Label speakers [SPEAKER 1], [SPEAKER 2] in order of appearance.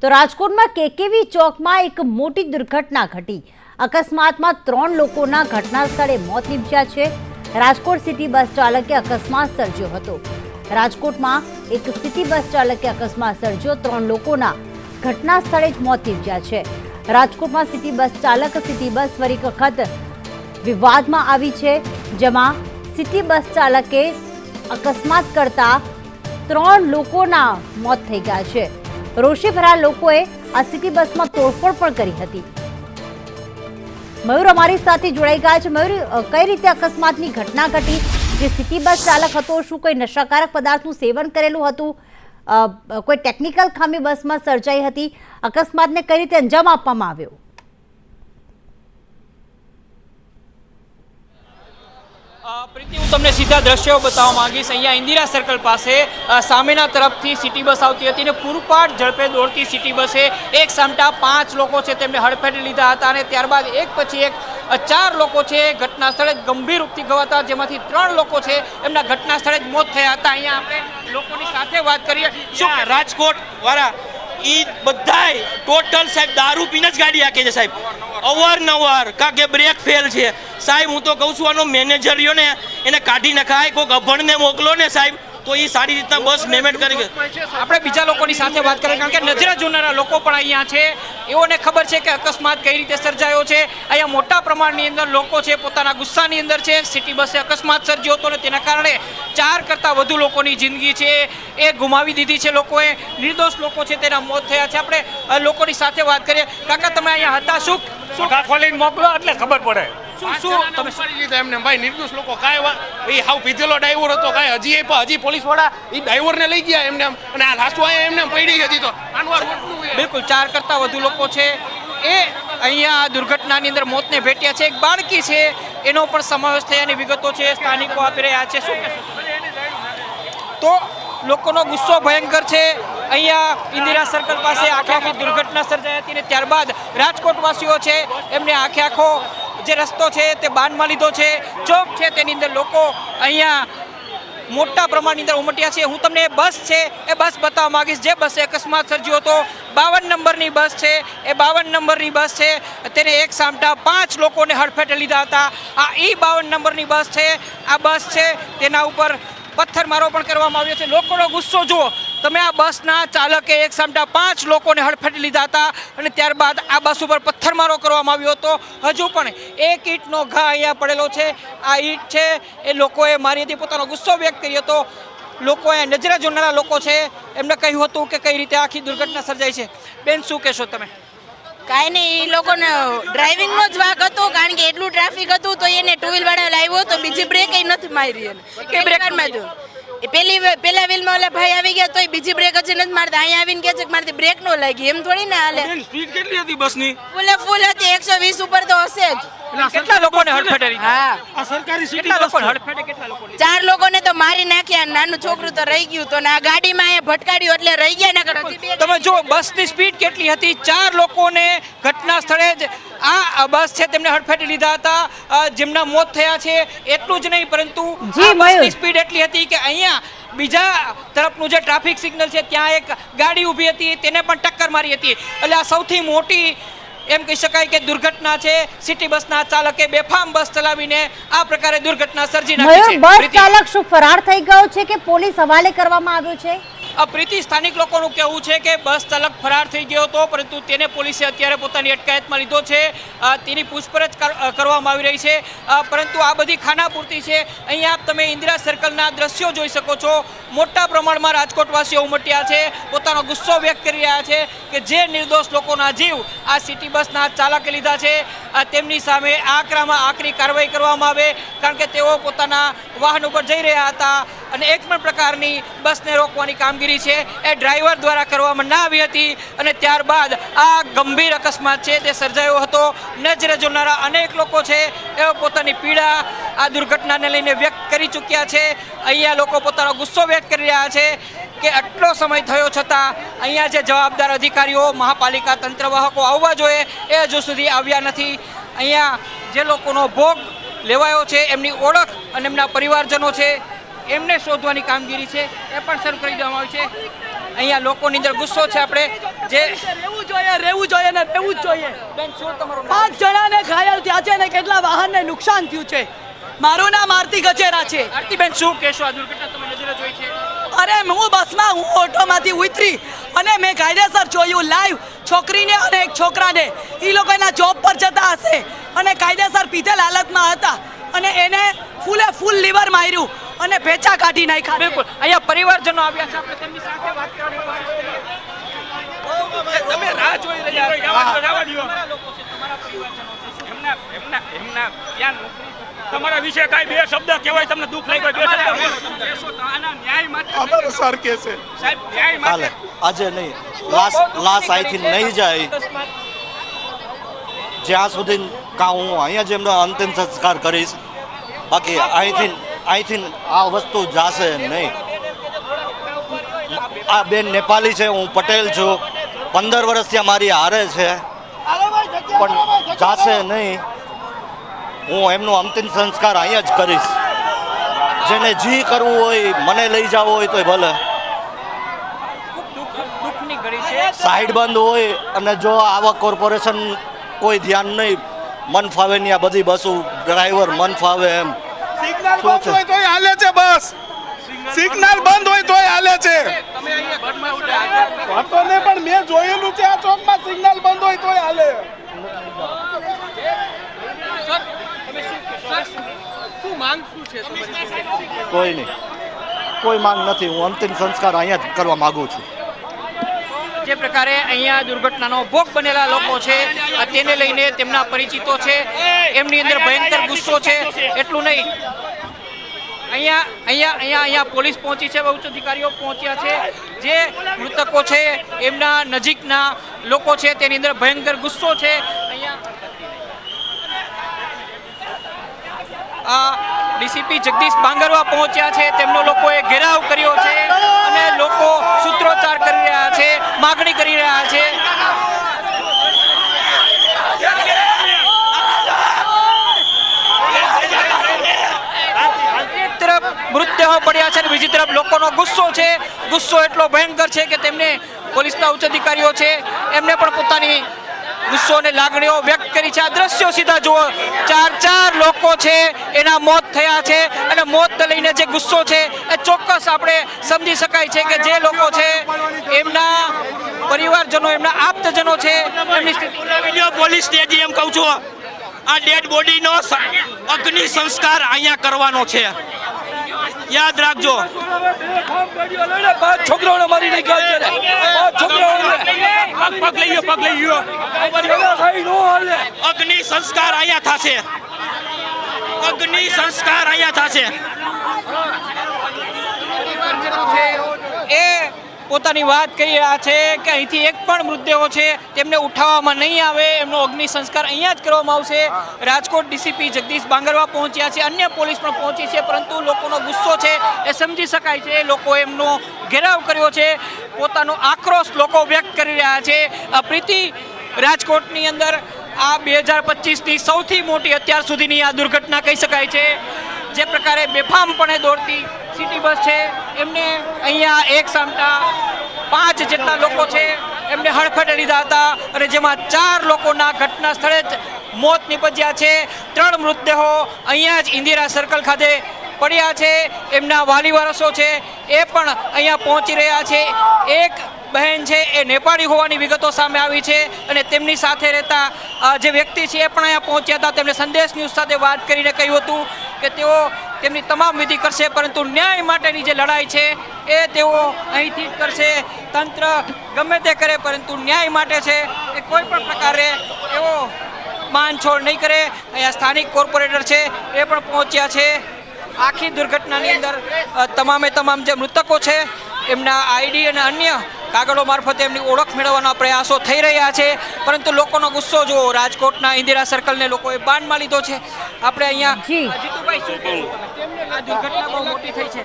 [SPEAKER 1] તો રાજકોટમાં કેકેવી ચોકમાં એક મોટી દુર્ઘટના ઘટી। અકસ્માતમાં 3 લોકોના ઘટના સ્થળે મોત નીપજ્યા છે। રાજકોટ સિટી બસ ચાલકે અકસ્માત સર્જ્યો હતો। રાજકોટમાં એક સિટી બસ ચાલકે અકસ્માત સર્જ્યો, 3 લોકોના ઘટના સ્થળે જ મોત નીપજ્યા છે। રાજકોટમાં સિટી બસ ચાલક સિટી બસ ફરી વખત વિવાદમાં આવી છે, જેમાં સિટી બસ ચાલકે અકસ્માત કરતા 3 લોકોના મોત થઈ ગયા છે। રોષે ભરાયેલા લોકોએ આ સિટી બસમાં તોડફોડ પણ કરી હતી। મયુર અમારી સાથે જોડાઈ ગયા છે। મયુર, કઈ રીતે અકસ્માતની ઘટના ઘટી? જે સિટી બસ ચાલક હતો, શું કોઈ નશાકારક પદાર્થનું સેવન કરેલું હતું? કોઈ ટેકનિકલ ખામી બસમાં સર્જાઈ હતી? અકસ્માતને કઈ રીતે અંજામ આપવામાં આવ્યો?
[SPEAKER 2] પ્રીતિ, હું તમને સીધા દ્રશ્યો બતાવવા માંગીશ। અહીંયા ઇન્દિરા સર્કલ પાસે સામેના તરફથી સિટી બસ આવતી હતી અને પૂરપાટ ઝડપે દોડતી સિટી બસે એક સામટા 5 લોકો છે તેમને હડફેટે લીધા હતા અને ત્યારબાદ એક પછી એક 4 લોકો છે ઘટના સ્થળે ગંભીર રૂપથી ઘવાતા, જેમાંથી 3 લોકો છે એમના ઘટના સ્થળે જ મોત થયા હતા। અહીંયા આપણે લોકોની સાથે વાત કરીએ।
[SPEAKER 3] શું રાજકોટ વાળા ઈ બધાય ટોટલ સાહેબ દારૂ પીને જ ગાડી હાકે છે સાહેબ, અવારનવાર કારણ કે બ્રેક ફેલ છે સાહેબ। હું તો કહું છું આનો મેનેજર રહ્યો ને એને કાઢી નખાય, કોઈક અભણને મોકલો ને સાહેબ, તો એ સારી રીતના બસ મેનેજ કરી।
[SPEAKER 2] આપણે બીજા લોકોની સાથે વાત કરીએ, કારણ કે નજરે જોનારા લોકો પણ અહીંયા છે। એઓને ખબર છે કે અકસ્માત કઈ રીતે સર્જાયો છે। અહીંયા મોટા પ્રમાણની અંદર લોકો છે પોતાના ગુસ્સાની અંદર છે। સિટી બસે અકસ્માત સર્જ્યો હતો અને તેના કારણે 4 કરતાં વધુ લોકોની જિંદગી છે એ ગુમાવી દીધી છે લોકોએ। નિર્દોષ લોકો છે તેના મોત થયા છે। આપણે લોકોની સાથે વાત કરીએ। કાકા, તમે અહીંયા હતા, શું
[SPEAKER 4] ખોલીને મોકલો એટલે ખબર પડે।
[SPEAKER 2] શું તમે
[SPEAKER 4] મારી લીધા એમને? ભાઈ નિર્દોષ લોકો કાંઈ હાવ પીધેલો ડ્રાઈવર હતો, કાંઈ હજી પોલીસ વાળા એ ડ્રાઈવરને લઈ ગયા એમને, અને આ લાશો અહીંયા એમને પડી હતી તો
[SPEAKER 2] બિલકુલ 4 કરતાં વધુ લોકો છે એ અહીંયા આ દુર્ઘટનાની અંદર મોતને ભેટ્યા છે। એક બાળકી છે એનો પણ સમાવેશ થયાની વિગતો છે સ્થાનિકો આપી રહ્યા છે। શું કહેશો? તો લોકોનો ગુસ્સો ભયંકર છે। અહીંયા ઇન્દિરા સર્કલ પાસે આખી દુર્ઘટના સર્જાઈ હતી અને ત્યારબાદ રાજકોટવાસીઓ છે એમને આખો જે રસ્તો છે તે બાનમાં લીધો છે। ચોક છે તેની અંદર લોકો અહીંયા મોટા પ્રમાણની અંદર ઉમટ્યા છે। હું તમને બસ છે એ બસ બતાવવા માંગીશ, જે બસે અકસ્માત સર્જ્યો હતો। 52 નંબરની બસ છે, એ 52 નંબરની બસ છે તેને એક સામટા 5 લોકોને હડફેટે લીધા હતા। આ 52 નંબરની બસ છે, આ બસ છે તેના ઉપર પથ્થરમારો પણ કરવામાં આવ્યો છે। લોકોનો ગુસ્સો જુઓ તમે। આ બસના ચાલકે એક સામટા 5 લોકોને હડફેટે લીધા હતા અને ત્યારબાદ આ બસ ઉપર પથ્થરમારો કરવામાં આવ્યો હતો। હજુ પણ એક ઈંટનો ઘા અહીંયા પડેલો છે। આ ઈંટ છે એ લોકોએ મારી હતી, પોતાનો ગુસ્સો વ્યક્ત કર્યો હતો। લોકોએ નજરે જોનારા લોકો છે એમને કહ્યું હતું કે કઈ રીતે આખી દુર્ઘટના સર્જાઈ છે। બેન, શું કહેશો તમે?
[SPEAKER 5] કાંઈ નહીં, એ લોકોને ડ્રાઇવિંગનો જ વાંક હતો, કારણ કે એટલું ટ્રાફિક હતું તો એને 2 વ્હીલ વાળા લાવ્યો તો બીજી બ્રેક નથી મારી એને કે બ્રેકમાં જો પેલા વ્હીલમાં ઓલા ભાઈ આવી ગયા તો બીજી બ્રેક હજી નથી મારતા। અહીંયા આવીને કહે છે કે મારથી બ્રેક નો લાગી, એમ થોડી ના હાલે।
[SPEAKER 3] સ્પીડ કેટલી હતી બસની?
[SPEAKER 5] ફૂલ હતી, 120 ઉપર તો હશે જ।
[SPEAKER 2] કેટલા લોકોને હડફેટે લીધા?
[SPEAKER 5] હા,
[SPEAKER 3] આ સરકારી સિટી
[SPEAKER 2] કેટલા
[SPEAKER 3] બસ
[SPEAKER 2] લોકોને હડફેટે કેટલા લોકો?
[SPEAKER 5] 4 લોકોને તો મારી નાખ્યા, નાનું છોકરું તો રહી ગયું તો આ ગાડીમાં અહીંયા ભટકાડ્યું એટલે રહી ગયા ના।
[SPEAKER 2] તમે જો બસની સ્પીડ કેટલી હતી। 4 લોકોને ઘટના સ્થળે જ આ બસ છે તેમને હડફેટે લીધા હતા, જેમના મોત થયા છે। એટલું જ નહીં, પરંતુ આ બસની સ્પીડ એટલી હતી કે અહીંયા બીજા તરફનું જે ટ્રાફિક સિગ્નલ છે ત્યાં એક ગાડી ઊભી હતી, તેને પણ ટક્કર મારી હતી। એટલે આ સૌથી મોટી એમ કહી શકાય કે દુર્ઘટના છે। સિટી બસના ચાલકે બેફામ બસ ચલાવીને આ પ્રકારે દુર્ઘટના સર્જી નાખી છે।
[SPEAKER 1] બસ ચાલક શું ફરાર થઈ ગયો છે કે પોલીસ હવાલે કરવામાં આવ્યો છે?
[SPEAKER 2] પ્રીતિ, સ્થાનિક લોકોનું કહેવું છે કે બસ ચાલક ફરાર થઈ ગયો હતો, પરંતુ તેને પોલીસે અત્યારે પોતાની અટકાયતમાં લીધો છે। તેની પૂછપરછ કરવામાં આવી રહી છે, પરંતુ આ બધી ખાનાપૂર્તિ છે। અહીંયા તમે ઇન્દિરા સર્કલના દ્રશ્યો જોઈ શકો છો। મોટા પ્રમાણમાં રાજકોટવાસીઓ ઉમટ્યા છે, પોતાનો ગુસ્સો વ્યક્ત કરી રહ્યા છે કે જે નિર્દોષ લોકોના જીવ આ સિટી બસના ચાલકે લીધા છે તેમની સામે આકરામાં આકરી કાર્યવાહી કરવામાં આવે, કારણ કે તેઓ પોતાના વાહન ઉપર જઈ રહ્યા હતા અને એક પણ પ્રકારની બસને રોકવાની કામગીરી છે એ ડ્રાઈવર દ્વારા કરવામાં ના આવી હતી અને ત્યારબાદ આ ગંભીર અકસ્માત છે તે સર્જાયો હતો। નજરે જોનારા અનેક લોકો છે એઓ પોતાની પીડા આ દુર્ઘટનાને લઈને વ્યક્ત કરી ચૂક્યા છે। અહીંયા લોકો પોતાનો ગુસ્સો વ્યક્ત કરી રહ્યા છે કે આટલો સમય થયો છતાં અહીંયા જે જવાબદાર અધિકારીઓ, મહાપાલિકા તંત્રવાહકો આવવા જોઈએ એ હજુ સુધી આવ્યા નથી। અહીંયા જે લોકોનો ભોગ લેવાયો છે એમની ઓળખ અને એમના પરિવારજનો છે એમને શોધવાની કામગીરી છે એ પણ શરૂ કરી દેવામાં આવી છે। અહીંયા લોકોની અંદર ગુસ્સો છે. આપણે જે
[SPEAKER 6] રહેવું જોઈએ ને રહેવું જ જોઈએ.
[SPEAKER 2] બેન શું તમારું
[SPEAKER 6] 5 જણાને ઘાયલ થયા છે અને કેટલા વાહનને નુકસાન થયું છે. મારું નામ આરતી ગજેરા છે.
[SPEAKER 2] આરતીબેન શું કહેશો? આ દુર્ઘટના તમે નજરે જોઈ છે?
[SPEAKER 6] અરે હું બસમાં ઓટોમાંથી ઉતરી અને મેં કાયદેસર જોયું લાઈવ છોકરીને અને એક છોકરાને એ લોકોના જોબ પર જતા હશે અને કાયદેસર પીધેલ હાલતમાં હતા અને એને ફૂલ લીવર માર્યું અને ભેચા કાઢી નાખ્યા.
[SPEAKER 2] બિલકુલ અહીંયા પરિવારજનો આવ્યા છે. આપણે તેમની સાથે વાત કરવાની કોશિશ કરીએ.
[SPEAKER 4] તમે રાહ જોઈ રહ્યા છો.
[SPEAKER 2] તમારા લોકો છે, તમારા પરિવારજનો છે. શું
[SPEAKER 7] એમના ત્યાં તમારા વિશે કાંઈ બે શબ્દ કહેવાય તમને દુઃખ લાગ્યું બે શબ્દ કહેશો તો આના ન્યાય માટે
[SPEAKER 4] અમારો સર કે છે
[SPEAKER 7] સાહેબ ન્યાય
[SPEAKER 8] કાલે
[SPEAKER 7] માટે
[SPEAKER 8] આજે નહીં લાશ અહીંથી નહીં જાય જ્યાં સુધી હું અહીંયા જ એમનો અંતિમ સંસ્કાર કરીશ. બાકી અહીંથી આ વસ્તુ જાશે નહીં. આ બેન નેપાળી છે, હું પટેલ છું. 15 વર્ષથી મારી હારે છે પણ જાશે નહીં. હું એમનું અંતિમ સંસ્કાર અહીંયા જ કરીશ. જેને જી કરવું હોય મને લઈ જવું હોય તો ભલે.
[SPEAKER 2] દુઃખની ઘડી છે.
[SPEAKER 8] સાઈડ બંધ હોય અને જો આવા કોર્પોરેશન કોઈ ધ્યાન નહીં, મન ફાવે ની આ બધી બસો ડ્રાઈવર મન ફાવે એમ.
[SPEAKER 4] સિગ્નલ બંધ હોય તોય હાલે છે બસ. સિગ્નલ બંધ હોય તોય હાલે છે. વાતો ને પણ મેં જોયેલું છે આ ચોકમાં સિગ્નલ બંધ હોય તોય હાલે.
[SPEAKER 2] શું માંગ શું છે તમારી?
[SPEAKER 8] કોઈ નહીં, કોઈ માંગ નથી. હું અંતિમ સંસ્કાર અહીંયા જ કરવા માંગુ છું.
[SPEAKER 2] જે પ્રકારે અહીંયા દુર્ઘટનાનો ભોગ બનેલા લોકો છે તેને લઈને તેમના પરિચિતો છે, એમની અંદર ભયંકર ગુસ્સો છે. એટલું નહીં, અહીંયા પોલીસ પહોંચી છે, ઉચ્ચ અધિકારીઓ પહોંચ્યા છે. જે મૃતકો છે એમના નજીકના લોકો છે તેની અંદર ભયંકર ગુસ્સો છે. અહીંયા ડીસીપી જગદીશ બાંગરવા પહોંચ્યા છે. તેમનો લોકોએ ઘેરાવ કર્યો છે અને લોકો સૂત્રોચ્ચાર કરી રહ્યા છે, માગણી કરી રહ્યા છે. એક તરફ મૃતદેહો પડ્યા છે અને બીજી તરફ લોકોનો ગુસ્સો છે. ગુસ્સો એટલો ભયંકર છે કે તેમને પોલીસના ઉચ્ચ અધિકારીઓ છે એમને પણ પોતાની ગુસ્સો અને લાગણીઓ વ્યક્ત કરી છે. આ દ્રશ્યો સીધા જુઓ, 4 લોકો છે એના મોત થયા છે અને મોતને લઈને જે ગુસ્સો છે એ ચોક્કસ આપણે સમજી શકાય છે કે જે લોકો છે એમના પરિવારજનો, એમના આપતજનો છે એમની સ્થિતિ.
[SPEAKER 3] વિડીયો પોલીસ સ્ટેશન એમ કહું છું, આ ડેડ બોડીનો અગ્નિ સંસ્કાર અહીંયા કરવાનો છે. યાદ રાખજો.
[SPEAKER 7] છોકરાઓને મારી નાખ્યા પગ લઈ ગયો
[SPEAKER 3] અગ્નિ સંસ્કાર અહીંયા થશે. અગ્નિ સંસ્કાર અહીંયા થશે.
[SPEAKER 2] એ પોતાની વાત કરી રહ્યા છે કે અહીંથી એક પણ મૃતદેહો છે તેમને ઉઠાવવામાં નહીં આવે, એમનો અગ્નિ સંસ્કાર અહીંયા જ કરવામાં આવશે. રાજકોટ ડીસીપી જગદીશ બાંગરવા પહોંચ્યા છે, અન્ય પોલીસ પણ પહોંચી છે, પરંતુ લોકોનો ગુસ્સો છે એ સમજી શકાય છે. લોકો એમનો ઘેરાવ કર્યો છે, પોતાનો આક્રોશ લોકો વ્યક્ત કરી રહ્યા છે. પ્રીતિ, રાજકોટની અંદર આ 2025ની સૌથી મોટી અત્યાર સુધીની આ દુર્ઘટના કહી શકાય છે. જે પ્રકારે બેફામપણે દોડતી સિટી બસ છે એમને અહીંયા એક સામટા 5 જેટલા લોકો છે એમને હડફેટે લીધા હતા અને જેમાં 4 લોકોના ઘટના સ્થળે જ મોત નીપજ્યા છે. 3 મૃતદેહો અહીંયા જ ઇન્દિરા સર્કલ ખાતે પડ્યા છે. એમના વાલી વારસો છે એ પણ અહીંયા પહોંચી રહ્યા છે. એક બહેન છે એ નેપાળી હોવાની વિગતો સામે આવી છે અને તેમની સાથે રહેતા જે વ્યક્તિ છે એ પણ અહીંયા પહોંચ્યા હતા. તેમણે સંદેશ ન્યૂઝ સાથે વાત કરીને કહ્યું હતું કે તેઓ તેમની તમામ વિધિ કરશે, પરંતુ ન્યાય માટેની જે લડાઈ છે એ તેઓ અહીંથી જ કરશે. તંત્ર ગમે તે કરે પરંતુ ન્યાય માટે છે એ કોઈ પણ પ્રકારે એવો માનછોડ નહીં કરે. અહીંયા સ્થાનિક કોર્પોરેટર છે એ પણ પહોંચ્યા છે. આખી દુર્ઘટનાની અંદર તમામે તમામ જે મૃતકો છે એમના આઈડી અને અન્ય કાગળો મારફતે એમની ઓળખ મેળવવાના પ્રયાસો થઈ રહ્યા છે, પરંતુ લોકોનો ગુસ્સો જુઓ. રાજકોટના ઇન્દિરા સર્કલને લોકોએ બાનમાં લીધો છે. આપણે અહીંયા જીતુભાઈ શું કહેવું તમે? આ દુર્ઘટના બહુ મોટી થઈ છે.